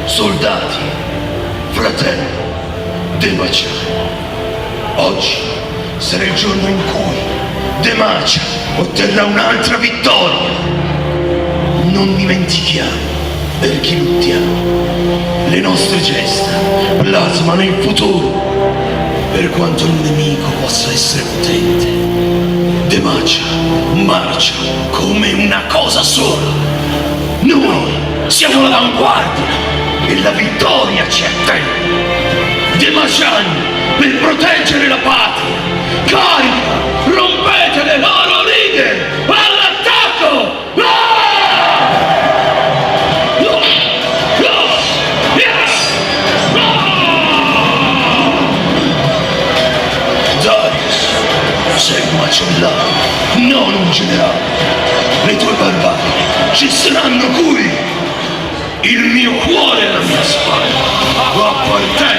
Soldati, fratelli, Demacia. Oggi sarà il giorno in cui Demacia otterrà un'altra vittoria. Non dimentichiamo per chi lottiamo. Le nostre gesta plasmano il futuro. Per quanto il nemico possa essere potente, Demacia marcia come una cosa sola. Noi siamo l'avanguardia e la vittoria ci attende. Demaciani, per proteggere la patria, carica, rompete le loro righe, all'attacco! Darius, sei un macellaro, non un generale. Le tue barbari cesseranno qui. Il mio cuore è la mia spalla, appartiene